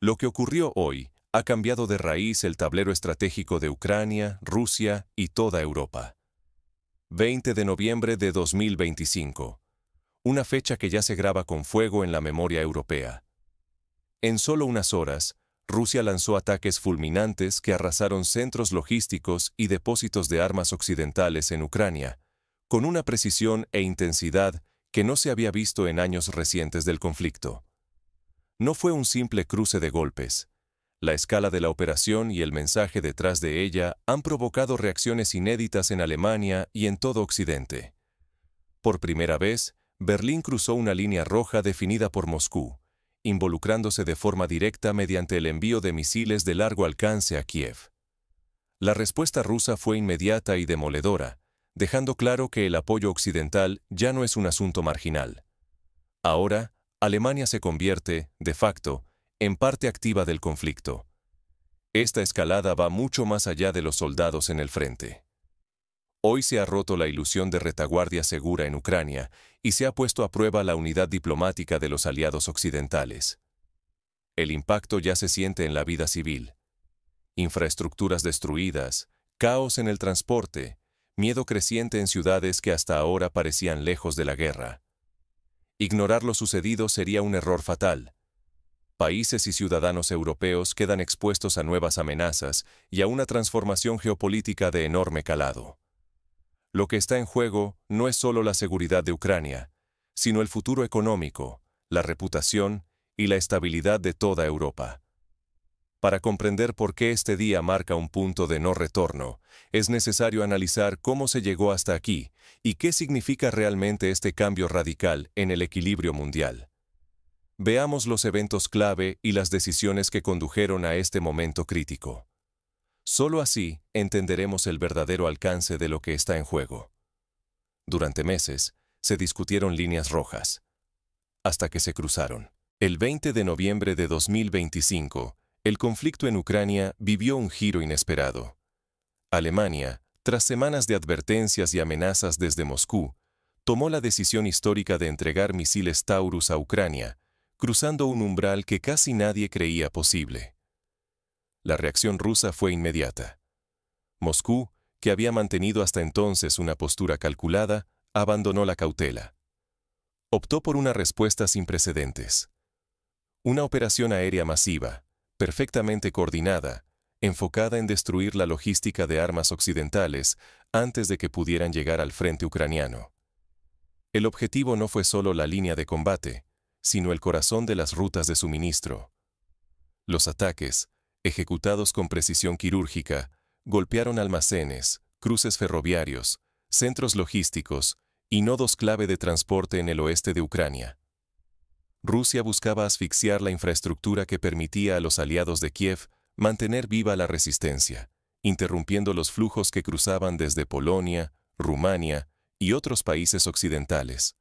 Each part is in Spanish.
Lo que ocurrió hoy ha cambiado de raíz el tablero estratégico de Ucrania, Rusia y toda Europa. 20 de noviembre de 2025. Una fecha que ya se graba con fuego en la memoria europea. En solo unas horas, Rusia lanzó ataques fulminantes que arrasaron centros logísticos y depósitos de armas occidentales en Ucrania, con una precisión e intensidad que no se había visto en años recientes del conflicto. No fue un simple cruce de golpes. La escala de la operación y el mensaje detrás de ella han provocado reacciones inéditas en Alemania y en todo Occidente. Por primera vez, Berlín cruzó una línea roja definida por Moscú, involucrándose de forma directa mediante el envío de misiles de largo alcance a Kiev. La respuesta rusa fue inmediata y demoledora, dejando claro que el apoyo occidental ya no es un asunto marginal. Ahora, Alemania se convierte, de facto, en parte activa del conflicto. Esta escalada va mucho más allá de los soldados en el frente. Hoy se ha roto la ilusión de retaguardia segura en Ucrania y se ha puesto a prueba la unidad diplomática de los aliados occidentales. El impacto ya se siente en la vida civil. Infraestructuras destruidas, caos en el transporte, miedo creciente en ciudades que hasta ahora parecían lejos de la guerra. Ignorar lo sucedido sería un error fatal. Países y ciudadanos europeos quedan expuestos a nuevas amenazas y a una transformación geopolítica de enorme calado. Lo que está en juego no es solo la seguridad de Ucrania, sino el futuro económico, la reputación y la estabilidad de toda Europa. Para comprender por qué este día marca un punto de no retorno, es necesario analizar cómo se llegó hasta aquí y qué significa realmente este cambio radical en el equilibrio mundial. Veamos los eventos clave y las decisiones que condujeron a este momento crítico. Solo así entenderemos el verdadero alcance de lo que está en juego. Durante meses, se discutieron líneas rojas, hasta que se cruzaron. El 20 de noviembre de 2025, el conflicto en Ucrania vivió un giro inesperado. Alemania, tras semanas de advertencias y amenazas desde Moscú, tomó la decisión histórica de entregar misiles Taurus a Ucrania, cruzando un umbral que casi nadie creía posible. La reacción rusa fue inmediata. Moscú, que había mantenido hasta entonces una postura calculada, abandonó la cautela. Optó por una respuesta sin precedentes. Una operación aérea masiva, perfectamente coordinada, enfocada en destruir la logística de armas occidentales antes de que pudieran llegar al frente ucraniano. El objetivo no fue solo la línea de combate, sino el corazón de las rutas de suministro. Los ataques, ejecutados con precisión quirúrgica, golpearon almacenes, cruces ferroviarios, centros logísticos y nodos clave de transporte en el oeste de Ucrania. Rusia buscaba asfixiar la infraestructura que permitía a los aliados de Kiev mantener viva la resistencia, interrumpiendo los flujos que cruzaban desde Polonia, Rumania y otros países occidentales.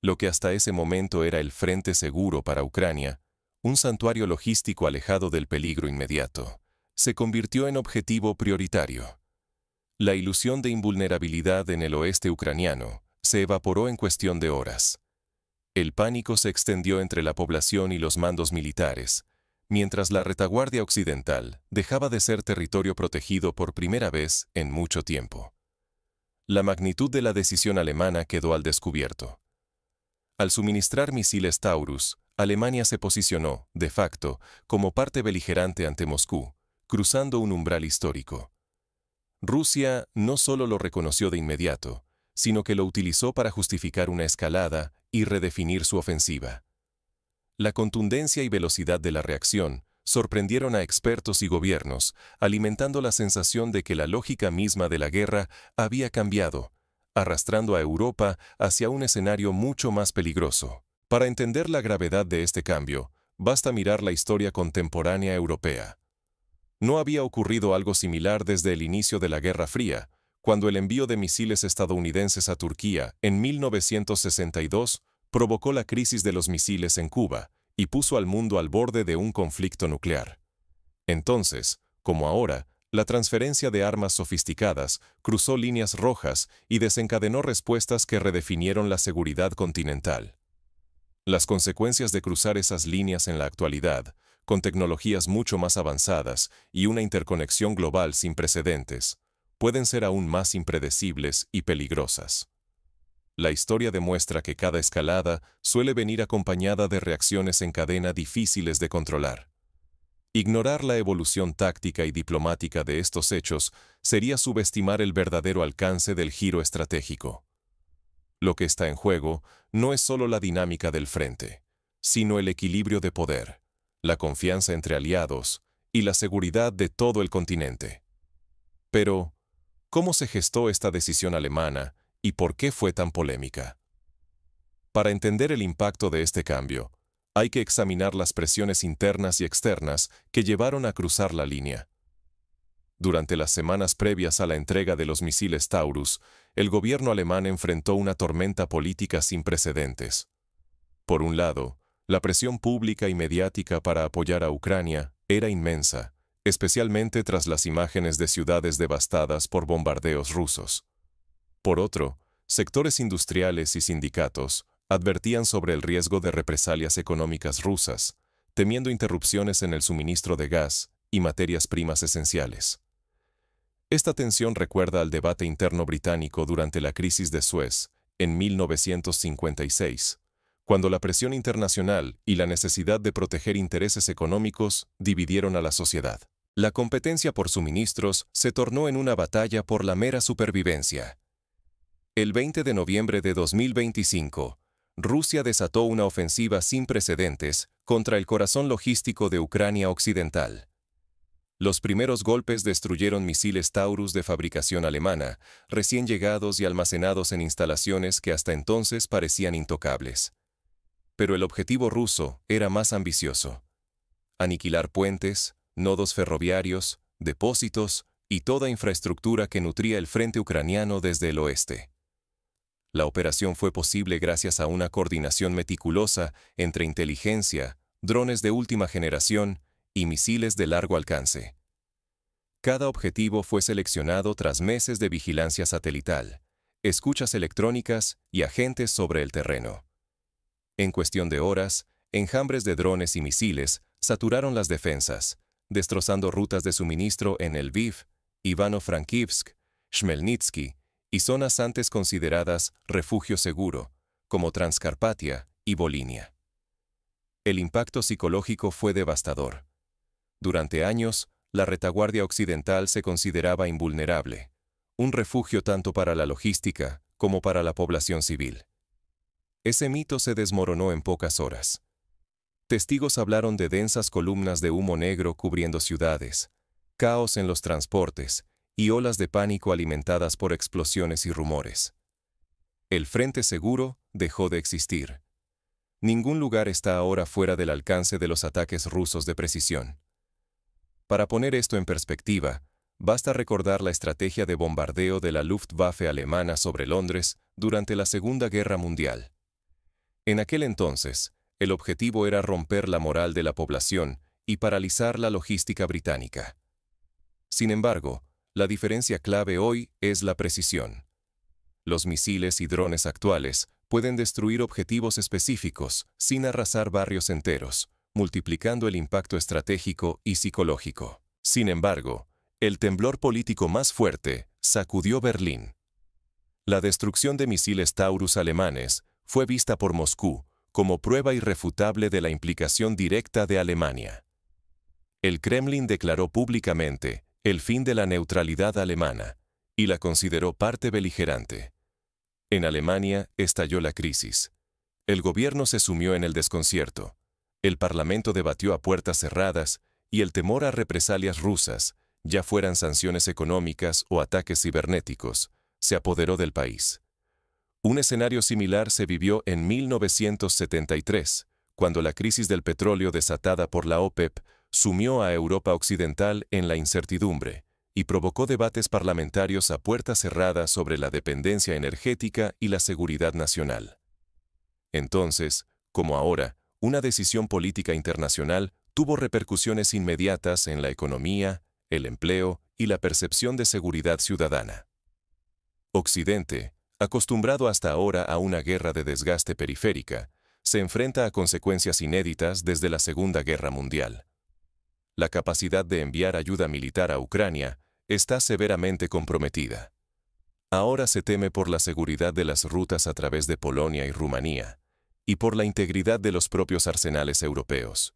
Lo que hasta ese momento era el frente seguro para Ucrania, un santuario logístico alejado del peligro inmediato, se convirtió en objetivo prioritario. La ilusión de invulnerabilidad en el oeste ucraniano se evaporó en cuestión de horas. El pánico se extendió entre la población y los mandos militares, mientras la retaguardia occidental dejaba de ser territorio protegido por primera vez en mucho tiempo. La magnitud de la decisión alemana quedó al descubierto. Al suministrar misiles Taurus, Alemania se posicionó, de facto, como parte beligerante ante Moscú, cruzando un umbral histórico. Rusia no solo lo reconoció de inmediato, sino que lo utilizó para justificar una escalada y redefinir su ofensiva. La contundencia y velocidad de la reacción sorprendieron a expertos y gobiernos, alimentando la sensación de que la lógica misma de la guerra había cambiado, arrastrando a Europa hacia un escenario mucho más peligroso. Para entender la gravedad de este cambio, basta mirar la historia contemporánea europea. No había ocurrido algo similar desde el inicio de la Guerra Fría, cuando el envío de misiles estadounidenses a Turquía en 1962 provocó la crisis de los misiles en Cuba y puso al mundo al borde de un conflicto nuclear. Entonces, como ahora, la transferencia de armas sofisticadas cruzó líneas rojas y desencadenó respuestas que redefinieron la seguridad continental. Las consecuencias de cruzar esas líneas en la actualidad con tecnologías mucho más avanzadas y una interconexión global sin precedentes, pueden ser aún más impredecibles y peligrosas. La historia demuestra que cada escalada suele venir acompañada de reacciones en cadena difíciles de controlar. Ignorar la evolución táctica y diplomática de estos hechos sería subestimar el verdadero alcance del giro estratégico. Lo que está en juego no es solo la dinámica del frente, sino el equilibrio de poder, la confianza entre aliados y la seguridad de todo el continente. Pero, ¿cómo se gestó esta decisión alemana y por qué fue tan polémica? Para entender el impacto de este cambio, hay que examinar las presiones internas y externas que llevaron a cruzar la línea. Durante las semanas previas a la entrega de los misiles Taurus, el gobierno alemán enfrentó una tormenta política sin precedentes. Por un lado, la presión pública y mediática para apoyar a Ucrania era inmensa, especialmente tras las imágenes de ciudades devastadas por bombardeos rusos. Por otro, sectores industriales y sindicatos advertían sobre el riesgo de represalias económicas rusas, temiendo interrupciones en el suministro de gas y materias primas esenciales. Esta tensión recuerda al debate interno británico durante la crisis de Suez, en 1956, cuando la presión internacional y la necesidad de proteger intereses económicos dividieron a la sociedad. La competencia por suministros se tornó en una batalla por la mera supervivencia. El 20 de noviembre de 2025, Rusia desató una ofensiva sin precedentes contra el corazón logístico de Ucrania Occidental. Los primeros golpes destruyeron misiles Taurus de fabricación alemana, recién llegados y almacenados en instalaciones que hasta entonces parecían intocables. Pero el objetivo ruso era más ambicioso: aniquilar puentes, nodos ferroviarios, depósitos y toda infraestructura que nutría el frente ucraniano desde el oeste. La operación fue posible gracias a una coordinación meticulosa entre inteligencia, drones de última generación y misiles de largo alcance. Cada objetivo fue seleccionado tras meses de vigilancia satelital, escuchas electrónicas y agentes sobre el terreno. En cuestión de horas, enjambres de drones y misiles saturaron las defensas, destrozando rutas de suministro en Lviv, Ivano-Frankivsk, Chmelnytsky y zonas antes consideradas refugio seguro, como Transcarpatia y Volinia. El impacto psicológico fue devastador. Durante años, la retaguardia occidental se consideraba invulnerable, un refugio tanto para la logística como para la población civil. Ese mito se desmoronó en pocas horas. Testigos hablaron de densas columnas de humo negro cubriendo ciudades, caos en los transportes y olas de pánico alimentadas por explosiones y rumores. El frente seguro dejó de existir. Ningún lugar está ahora fuera del alcance de los ataques rusos de precisión. Para poner esto en perspectiva, basta recordar la estrategia de bombardeo de la Luftwaffe alemana sobre Londres durante la Segunda Guerra Mundial. En aquel entonces, el objetivo era romper la moral de la población y paralizar la logística británica. Sin embargo, la diferencia clave hoy es la precisión. Los misiles y drones actuales pueden destruir objetivos específicos sin arrasar barrios enteros, multiplicando el impacto estratégico y psicológico. Sin embargo, el temblor político más fuerte sacudió Berlín. La destrucción de misiles Taurus alemanes fue vista por Moscú como prueba irrefutable de la implicación directa de Alemania. El Kremlin declaró públicamente el fin de la neutralidad alemana y la consideró parte beligerante. En Alemania estalló la crisis. El gobierno se sumió en el desconcierto. El parlamento debatió a puertas cerradas y el temor a represalias rusas, ya fueran sanciones económicas o ataques cibernéticos, se apoderó del país. Un escenario similar se vivió en 1973, cuando la crisis del petróleo desatada por la OPEP sumió a Europa Occidental en la incertidumbre y provocó debates parlamentarios a puertas cerradas sobre la dependencia energética y la seguridad nacional. Entonces, como ahora, una decisión política internacional tuvo repercusiones inmediatas en la economía, el empleo y la percepción de seguridad ciudadana. Occidente, acostumbrado hasta ahora a una guerra de desgaste periférica, se enfrenta a consecuencias inéditas desde la Segunda Guerra Mundial. La capacidad de enviar ayuda militar a Ucrania está severamente comprometida. Ahora se teme por la seguridad de las rutas a través de Polonia y Rumanía, y por la integridad de los propios arsenales europeos.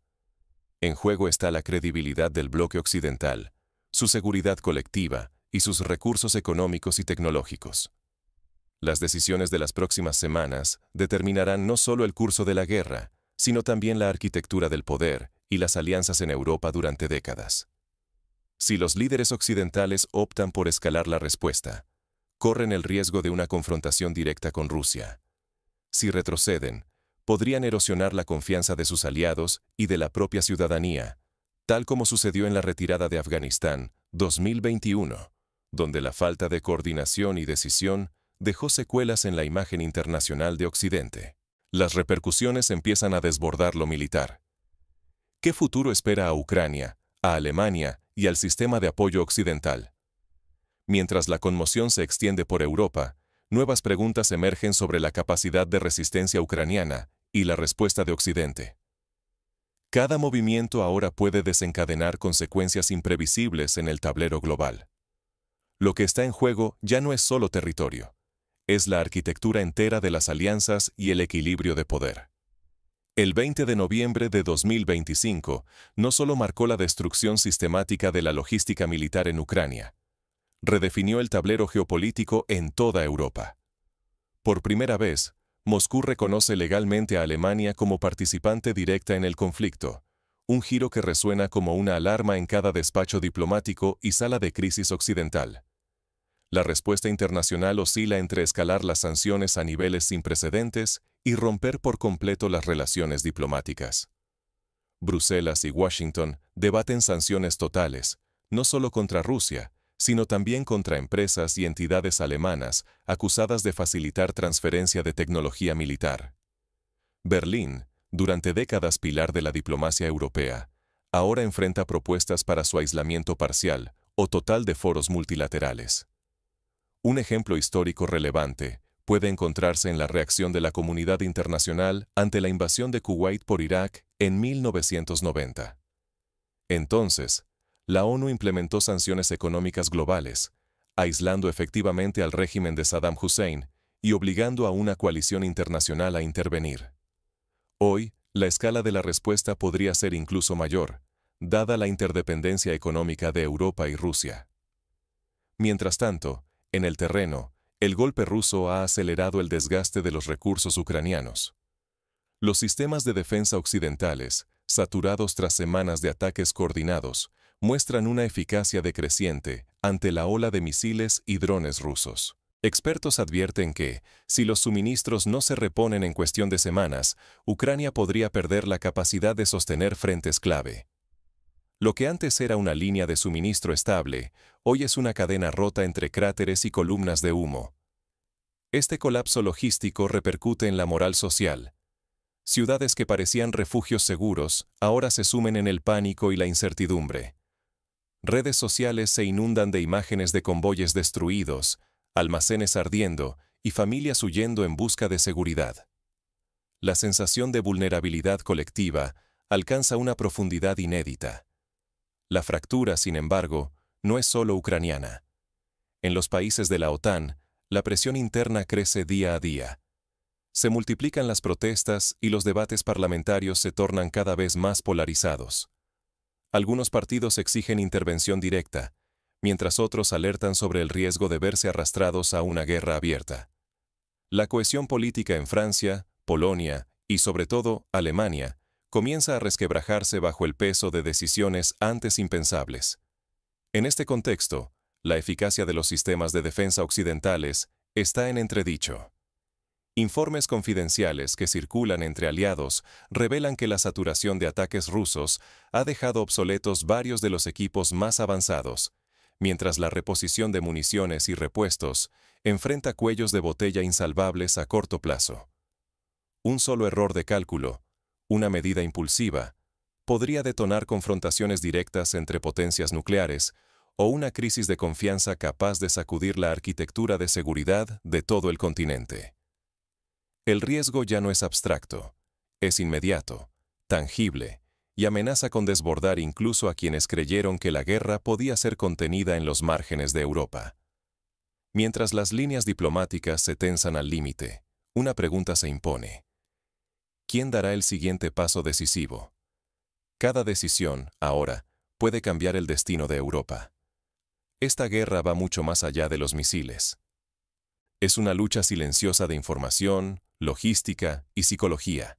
En juego está la credibilidad del bloque occidental, su seguridad colectiva y sus recursos económicos y tecnológicos. Las decisiones de las próximas semanas determinarán no solo el curso de la guerra, sino también la arquitectura del poder y las alianzas en Europa durante décadas. Si los líderes occidentales optan por escalar la respuesta, corren el riesgo de una confrontación directa con Rusia. Si retroceden, podrían erosionar la confianza de sus aliados y de la propia ciudadanía, tal como sucedió en la retirada de Afganistán 2021, donde la falta de coordinación y decisión dejó secuelas en la imagen internacional de Occidente. Las repercusiones empiezan a desbordar lo militar. ¿Qué futuro espera a Ucrania, a Alemania y al sistema de apoyo occidental? Mientras la conmoción se extiende por Europa, nuevas preguntas emergen sobre la capacidad de resistencia ucraniana y la respuesta de Occidente. Cada movimiento ahora puede desencadenar consecuencias imprevisibles en el tablero global. Lo que está en juego ya no es solo territorio, es la arquitectura entera de las alianzas y el equilibrio de poder. El 20 de noviembre de 2025 no solo marcó la destrucción sistemática de la logística militar en Ucrania, redefinió el tablero geopolítico en toda Europa. Por primera vez, Moscú reconoce legalmente a Alemania como participante directa en el conflicto, un giro que resuena como una alarma en cada despacho diplomático y sala de crisis occidental. La respuesta internacional oscila entre escalar las sanciones a niveles sin precedentes y romper por completo las relaciones diplomáticas. Bruselas y Washington debaten sanciones totales, no solo contra Rusia, sino también contra empresas y entidades alemanas acusadas de facilitar transferencia de tecnología militar. Berlín, durante décadas pilar de la diplomacia europea, ahora enfrenta propuestas para su aislamiento parcial o total de foros multilaterales. Un ejemplo histórico relevante puede encontrarse en la reacción de la comunidad internacional ante la invasión de Kuwait por Irak en 1990. Entonces, la ONU implementó sanciones económicas globales, aislando efectivamente al régimen de Saddam Hussein y obligando a una coalición internacional a intervenir. Hoy, la escala de la respuesta podría ser incluso mayor, dada la interdependencia económica de Europa y Rusia. Mientras tanto, en el terreno, el golpe ruso ha acelerado el desgaste de los recursos ucranianos. Los sistemas de defensa occidentales, saturados tras semanas de ataques coordinados, muestran una eficacia decreciente ante la ola de misiles y drones rusos. Expertos advierten que, si los suministros no se reponen en cuestión de semanas, Ucrania podría perder la capacidad de sostener frentes clave. Lo que antes era una línea de suministro estable, hoy es una cadena rota entre cráteres y columnas de humo. Este colapso logístico repercute en la moral social. Ciudades que parecían refugios seguros, ahora se sumen en el pánico y la incertidumbre. Redes sociales se inundan de imágenes de convoyes destruidos, almacenes ardiendo y familias huyendo en busca de seguridad. La sensación de vulnerabilidad colectiva alcanza una profundidad inédita. La fractura, sin embargo, no es solo ucraniana. En los países de la OTAN, la presión interna crece día a día. Se multiplican las protestas y los debates parlamentarios se tornan cada vez más polarizados. Algunos partidos exigen intervención directa, mientras otros alertan sobre el riesgo de verse arrastrados a una guerra abierta. La cohesión política en Francia, Polonia y, sobre todo, Alemania, comienza a resquebrajarse bajo el peso de decisiones antes impensables. En este contexto, la eficacia de los sistemas de defensa occidentales está en entredicho. Informes confidenciales que circulan entre aliados revelan que la saturación de ataques rusos ha dejado obsoletos varios de los equipos más avanzados, mientras la reposición de municiones y repuestos enfrenta cuellos de botella insalvables a corto plazo. Un solo error de cálculo, una medida impulsiva, podría detonar confrontaciones directas entre potencias nucleares o una crisis de confianza capaz de sacudir la arquitectura de seguridad de todo el continente. El riesgo ya no es abstracto, es inmediato, tangible y amenaza con desbordar incluso a quienes creyeron que la guerra podía ser contenida en los márgenes de Europa. Mientras las líneas diplomáticas se tensan al límite, una pregunta se impone. ¿Quién dará el siguiente paso decisivo? Cada decisión, ahora, puede cambiar el destino de Europa. Esta guerra va mucho más allá de los misiles. Es una lucha silenciosa de información, logística y psicología.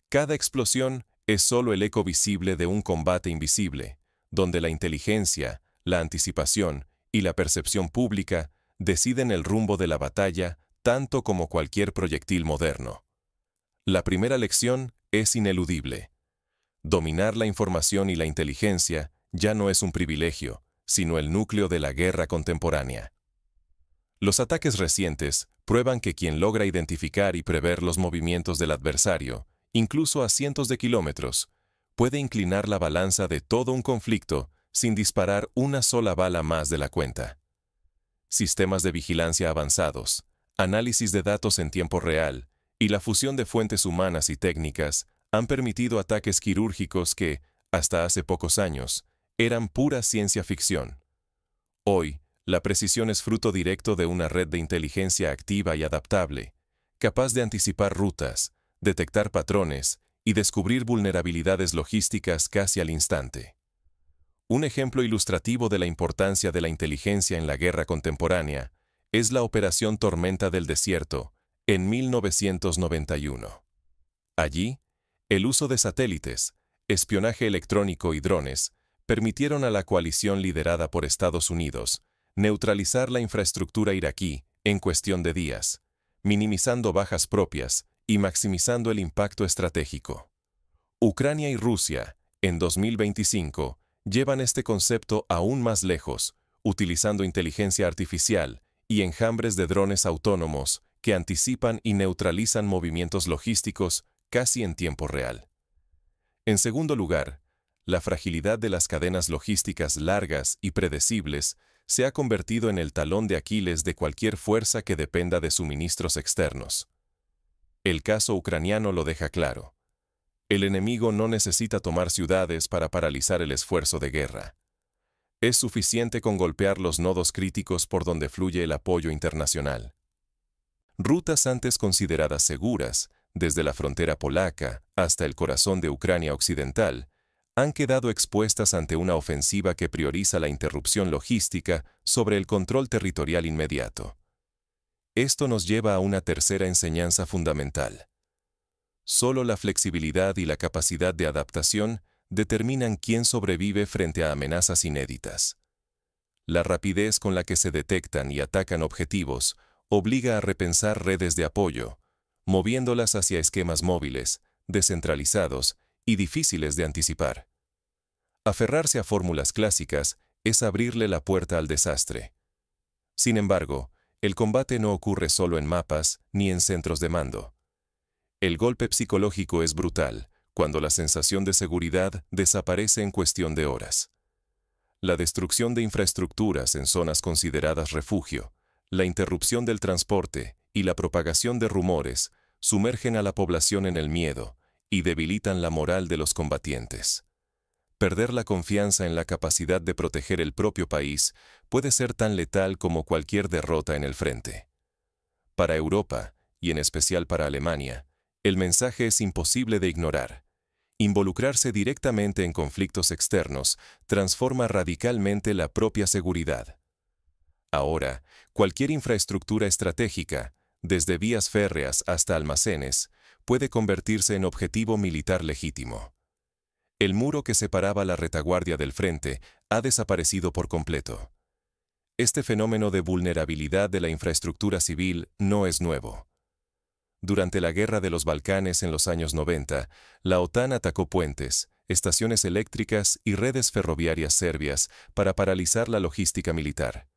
Cada explosión es solo el eco visible de un combate invisible, donde la inteligencia, la anticipación y la percepción pública deciden el rumbo de la batalla tanto como cualquier proyectil moderno. La primera lección es ineludible. Dominar la información y la inteligencia ya no es un privilegio, sino el núcleo de la guerra contemporánea. Los ataques recientes prueban que quien logra identificar y prever los movimientos del adversario, incluso a cientos de kilómetros, puede inclinar la balanza de todo un conflicto sin disparar una sola bala más de la cuenta. Sistemas de vigilancia avanzados, análisis de datos en tiempo real y la fusión de fuentes humanas y técnicas han permitido ataques quirúrgicos que, hasta hace pocos años, eran pura ciencia ficción. Hoy, la precisión es fruto directo de una red de inteligencia activa y adaptable, capaz de anticipar rutas, detectar patrones y descubrir vulnerabilidades logísticas casi al instante. Un ejemplo ilustrativo de la importancia de la inteligencia en la guerra contemporánea es la Operación Tormenta del Desierto, en 1991. Allí, el uso de satélites, espionaje electrónico y drones permitieron a la coalición liderada por Estados Unidos neutralizar la infraestructura iraquí en cuestión de días, minimizando bajas propias y maximizando el impacto estratégico. Ucrania y Rusia, en 2025, llevan este concepto aún más lejos, utilizando inteligencia artificial y enjambres de drones autónomos que anticipan y neutralizan movimientos logísticos casi en tiempo real. En segundo lugar, la fragilidad de las cadenas logísticas largas y predecibles se ha convertido en el talón de Aquiles de cualquier fuerza que dependa de suministros externos. El caso ucraniano lo deja claro. El enemigo no necesita tomar ciudades para paralizar el esfuerzo de guerra. Es suficiente con golpear los nodos críticos por donde fluye el apoyo internacional. Rutas antes consideradas seguras, desde la frontera polaca hasta el corazón de Ucrania occidental, han quedado expuestas ante una ofensiva que prioriza la interrupción logística sobre el control territorial inmediato. Esto nos lleva a una tercera enseñanza fundamental. Solo la flexibilidad y la capacidad de adaptación determinan quién sobrevive frente a amenazas inéditas. La rapidez con la que se detectan y atacan objetivos obliga a repensar redes de apoyo, moviéndolas hacia esquemas móviles, descentralizados y difíciles de anticipar. Aferrarse a fórmulas clásicas es abrirle la puerta al desastre. Sin embargo, el combate no ocurre solo en mapas ni en centros de mando. El golpe psicológico es brutal, cuando la sensación de seguridad desaparece en cuestión de horas. La destrucción de infraestructuras en zonas consideradas refugio, la interrupción del transporte y la propagación de rumores sumergen a la población en el miedo y debilitan la moral de los combatientes. Perder la confianza en la capacidad de proteger el propio país puede ser tan letal como cualquier derrota en el frente. Para Europa, y en especial para Alemania, el mensaje es imposible de ignorar. Involucrarse directamente en conflictos externos transforma radicalmente la propia seguridad. Ahora, cualquier infraestructura estratégica, desde vías férreas hasta almacenes, puede convertirse en objetivo militar legítimo. El muro que separaba la retaguardia del frente ha desaparecido por completo. Este fenómeno de vulnerabilidad de la infraestructura civil no es nuevo. Durante la Guerra de los Balcanes en los años 90, la OTAN atacó puentes, estaciones eléctricas y redes ferroviarias serbias para paralizar la logística militar.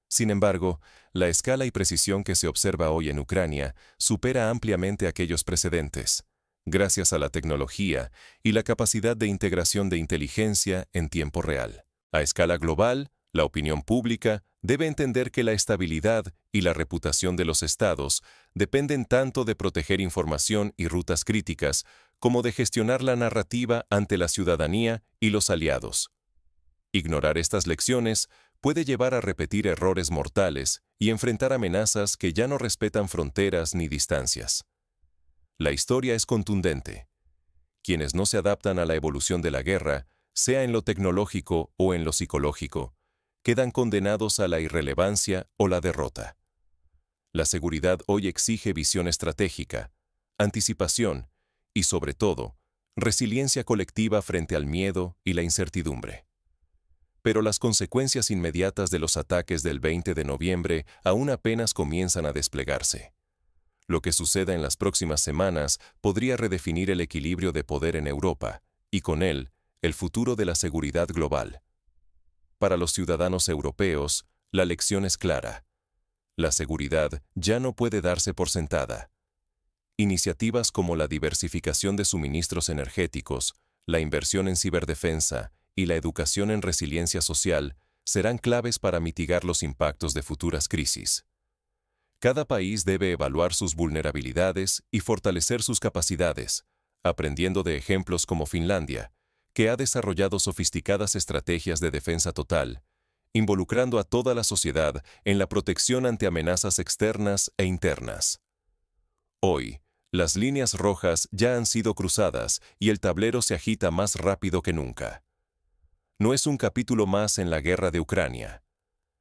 Sin embargo, la escala y precisión que se observa hoy en Ucrania supera ampliamente aquellos precedentes, gracias a la tecnología y la capacidad de integración de inteligencia en tiempo real. A escala global, La opinión pública debe entender que la estabilidad y la reputación de los estados dependen tanto de proteger información y rutas críticas como de gestionar la narrativa ante la ciudadanía y los aliados. Ignorar estas lecciones puede llevar a repetir errores mortales y enfrentar amenazas que ya no respetan fronteras ni distancias. La historia es contundente. Quienes no se adaptan a la evolución de la guerra, sea en lo tecnológico o en lo psicológico, quedan condenados a la irrelevancia o la derrota. La seguridad hoy exige visión estratégica, anticipación y, sobre todo, resiliencia colectiva frente al miedo y la incertidumbre. Pero las consecuencias inmediatas de los ataques del 20 de noviembre aún apenas comienzan a desplegarse. Lo que suceda en las próximas semanas podría redefinir el equilibrio de poder en Europa y, con él, el futuro de la seguridad global. Para los ciudadanos europeos, la lección es clara. La seguridad ya no puede darse por sentada. Iniciativas como la diversificación de suministros energéticos, la inversión en ciberdefensa y la educación en resiliencia social serán claves para mitigar los impactos de futuras crisis. Cada país debe evaluar sus vulnerabilidades y fortalecer sus capacidades, aprendiendo de ejemplos como Finlandia, que ha desarrollado sofisticadas estrategias de defensa total, involucrando a toda la sociedad en la protección ante amenazas externas e internas. Hoy, las líneas rojas ya han sido cruzadas y el tablero se agita más rápido que nunca. No es un capítulo más en la guerra de Ucrania.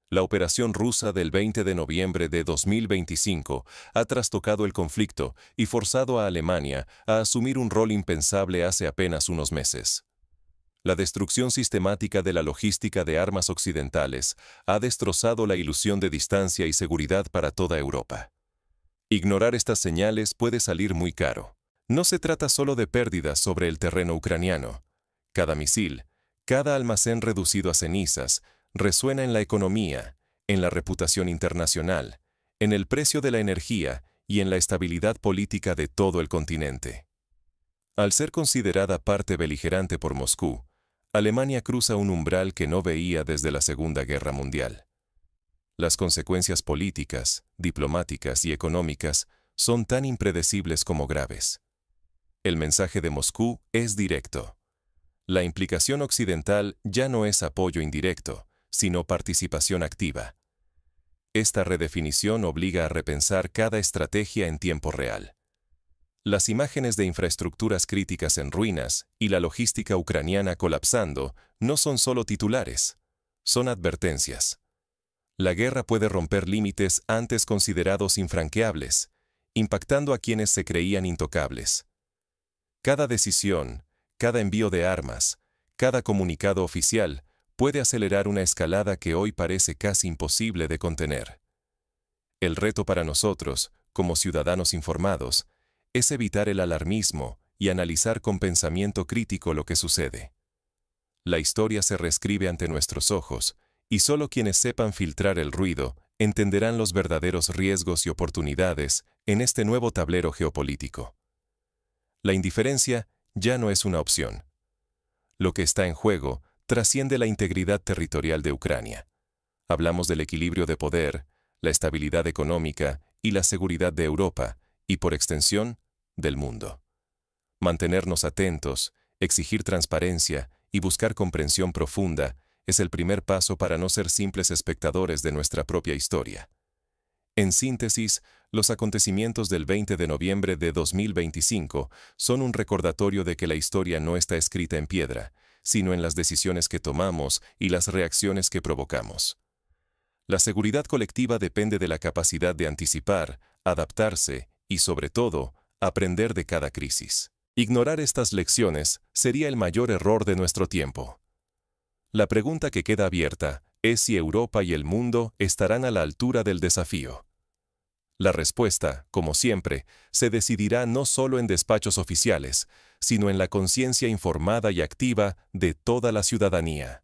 La operación rusa del 20 de noviembre de 2025 ha trastocado el conflicto y forzado a Alemania a asumir un rol impensable hace apenas unos meses. La destrucción sistemática de la logística de armas occidentales ha destrozado la ilusión de distancia y seguridad para toda Europa. Ignorar estas señales puede salir muy caro. No se trata solo de pérdidas sobre el terreno ucraniano. Cada misil, cada almacén reducido a cenizas, resuena en la economía, en la reputación internacional, en el precio de la energía y en la estabilidad política de todo el continente. Al ser considerada parte beligerante por Moscú, Alemania cruza un umbral que no veía desde la Segunda Guerra Mundial. Las consecuencias políticas, diplomáticas y económicas son tan impredecibles como graves. El mensaje de Moscú es directo. La implicación occidental ya no es apoyo indirecto, sino participación activa. Esta redefinición obliga a repensar cada estrategia en tiempo real. Las imágenes de infraestructuras críticas en ruinas y la logística ucraniana colapsando no son solo titulares, son advertencias. La guerra puede romper límites antes considerados infranqueables, impactando a quienes se creían intocables. Cada decisión, cada envío de armas, cada comunicado oficial puede acelerar una escalada que hoy parece casi imposible de contener. El reto para nosotros, como ciudadanos informados, es evitar el alarmismo y analizar con pensamiento crítico lo que sucede. La historia se reescribe ante nuestros ojos, y solo quienes sepan filtrar el ruido entenderán los verdaderos riesgos y oportunidades en este nuevo tablero geopolítico. La indiferencia ya no es una opción. Lo que está en juego trasciende la integridad territorial de Ucrania. Hablamos del equilibrio de poder, la estabilidad económica y la seguridad de Europa, y por extensión, del mundo. Mantenernos atentos, exigir transparencia y buscar comprensión profunda es el primer paso para no ser simples espectadores de nuestra propia historia. En síntesis, los acontecimientos del 20 de noviembre de 2025 son un recordatorio de que la historia no está escrita en piedra, sino en las decisiones que tomamos y las reacciones que provocamos. La seguridad colectiva depende de la capacidad de anticipar, adaptarse y, sobre todo, aprender de cada crisis. Ignorar estas lecciones sería el mayor error de nuestro tiempo. La pregunta que queda abierta es si Europa y el mundo estarán a la altura del desafío. La respuesta, como siempre, se decidirá no solo en despachos oficiales, sino en la conciencia informada y activa de toda la ciudadanía.